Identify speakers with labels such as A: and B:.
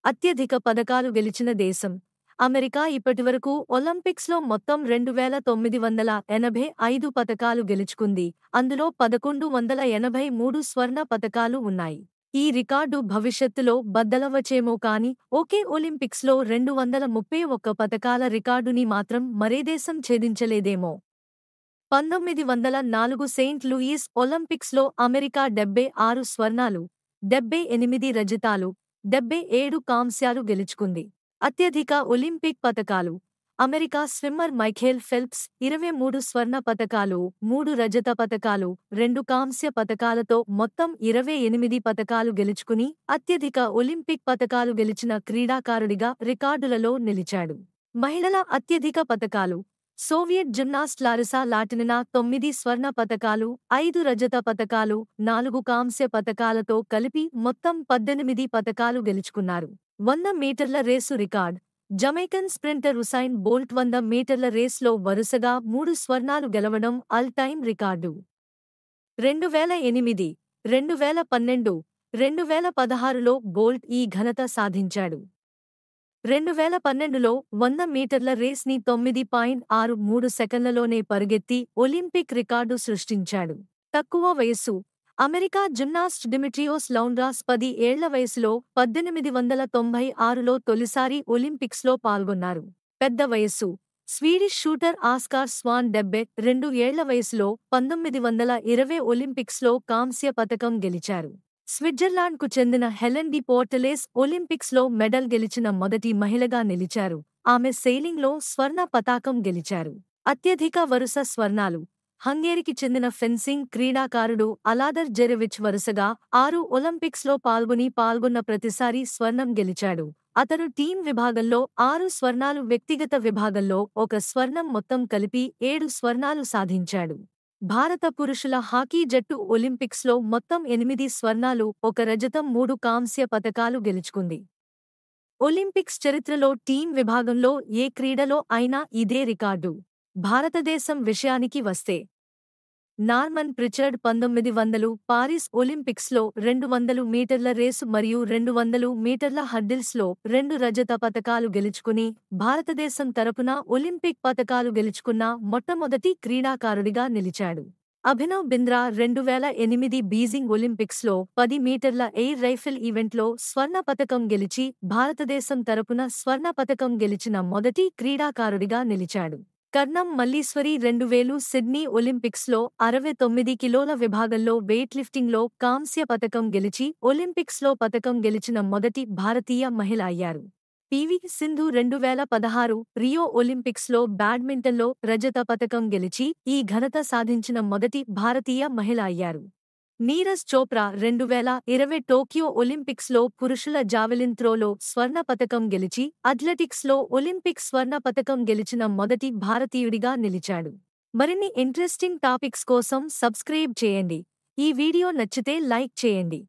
A: అత్యధిక పతకాలు గెలిచిన దేశం అమెరికా ఇప్పటివరకు ఒలింపిక్స్లో మొత్తం 2985 పతకాలు గెలుచుకుంది. అందులో 1183 స్వర్ణ పతకాలు ఉన్నాయి. ఈ రికార్డు భవిష్యత్తులో బద్దలవ్వచ్చేమో కానీ ఒకే ఒలింపిక్స్లో 231 పతకాల రికార్డుని మాత్రం మరే దేశం ఛేదించలేదేమో. 1904 సెయింట్ లూయిస్ ఒలింపిక్స్లో అమెరికా 76 స్వర్ణాలు, 78 రజతాలు, 77 కాంస్యాలు గెలుచుకుంది. అత్యధిక ఒలింపిక్ పతకాలు అమెరికా స్విమ్మర్ మైఖేల్ ఫెల్ప్స్ 23 స్వర్ణ పతకాలు, 3 రజత పతకాలు, 2 కాంస్య పతకాలతో మొత్తం 28 పతకాలు గెలుచుకుని అత్యధిక ఒలింపిక్ పతకాలు గెలిచిన క్రీడాకారుడిగా రికార్డులలో నిలిచాడు. మహిళల అత్యధిక పతకాలు సోవియట్ జిమ్నాస్ట్ లారిసా లాటినినా 9 స్వర్ణ పతకాలు, 5 రజత పతకాలు, 4 కాంస్య పతకాలతో కలిపి మొత్తం 18 పతకాలు గెలుచుకున్నారు. 100 మీటర్ల race record Jamaican sprinter Usain Bolt 100 మీటర్ల రేస్లో వరుసగా 3 స్వర్ణాలు గెలవడం ఆల్ టైమ్ రికార్డు. 2008, 2012, 2016లో బోల్ట్ ఈ ఘనత సాధించాడు. 2012లో 100 మీటర్ల రేస్ని 9.63 సెకన్లలోనే పరుగెత్తి ఒలింపిక్ రికార్డు సృష్టించాడు. తక్కువ వయస్సు అమెరికా జిమ్నాస్ట్ డిమిట్రియోస్ లౌండ్రాస్ 10 ఏళ్ల వయసులో 1896లో తొలిసారి ఒలింపిక్స్లో పాల్గొన్నారు. పెద్ద వయస్సు స్వీడిష్ షూటర్ ఆస్కార్ స్వాన్ 72 ఏళ్ల వయసులో 1920 ఒలింపిక్స్లో కాంస్య పతకం గెలిచారు. స్విట్జర్లాండ్కు చెందిన హెలెన్ డి పోర్టలేస్ ఒలింపిక్స్లో మెడల్ గెలిచిన మొదటి మహిళగా నిలిచారు. ఆమె సెయిలింగ్లో స్వర్ణ పతాకం గెలిచారు. అత్యధిక వరుస స్వర్ణాలు హంగేరీకి చెందిన ఫెన్సింగ్ క్రీడాకారుడు అలాదర్ జెరెవిచ్ వరుసగా 6 ఒలింపిక్స్లో పాల్గొన్న ప్రతిసారీ స్వర్ణం గెలిచాడు. అతను టీం విభాగంలో 6 స్వర్ణాలు, వ్యక్తిగత విభాగంలో 1 స్వర్ణం, మొత్తం కలిపి 7 స్వర్ణాలు సాధించాడు. భారత పురుషుల హాకీ జట్టు ఒలింపిక్స్లో మొత్తం 8 స్వర్ణాలు, 1 రజతం, 3 కాంస్య పతకాలు గెలుచుకుంది. ఒలింపిక్స్ చరిత్రలో టీం విభాగంలో ఏ క్రీడలో అయినా ఇదే రికార్డు. భారతదేశం విషయానికి వస్తే నార్మన్ ప్రిచర్డ్ 1900 పారిస్ ఒలింపిక్స్లో 200 మీటర్ల రేసు మరియు 200 మీటర్ల హర్డిల్స్లో 2 రజత పతకాలు గెలుచుకుని భారతదేశం తరపున ఒలింపిక్ పతకాలు గెలుచుకున్న మొట్టమొదటి క్రీడాకారుడిగా నిలిచాడు. అభినవ్ బింద్రా 2008 బీజింగ్ ఒలింపిక్స్లో 10 మీటర్ల ఎయిర్ రైఫిల్ ఈవెంట్లో స్వర్ణ పతకం గెలిచి భారతదేశం తరపున స్వర్ణ పతకం గెలిచిన మొదటి క్రీడాకారుడిగా నిలిచాడు. కర్ణం మల్లీశ్వరి 2000 సిడ్నీ ఒలింపిక్స్లో 69 కిలోల విభాగంలో వెయిట్ లిఫ్టింగ్లో కాంస్య పతకం గెలిచి ఒలింపిక్స్లో పతకం గెలిచిన మొదటి భారతీయ మహిళ అయ్యారు. పీవీ సింధు 2016 రియో ఒలింపిక్స్లో బ్యాడ్మింటన్లో రజత పతకం గెలిచి ఈ ఘనత సాధించిన మొదటి భారతీయ మహిళ అయ్యారు. నీరజ్ చోప్రా 2020 టోక్యో ఒలింపిక్స్లో పురుషుల జావెలిన్ త్రోలో స్వర్ణ పతకం గెలిచి అథ్లెటిక్స్లో ఒలింపిక్ స్వర్ణ పతకం గెలిచిన మొదటి భారతీయుడిగా నిలిచాడు. మరిన్ని ఇంట్రెస్టింగ్ టాపిక్స్ కోసం సబ్స్క్రైబ్ చేయండి. ఈ వీడియో నచ్చితే లైక్ చేయండి.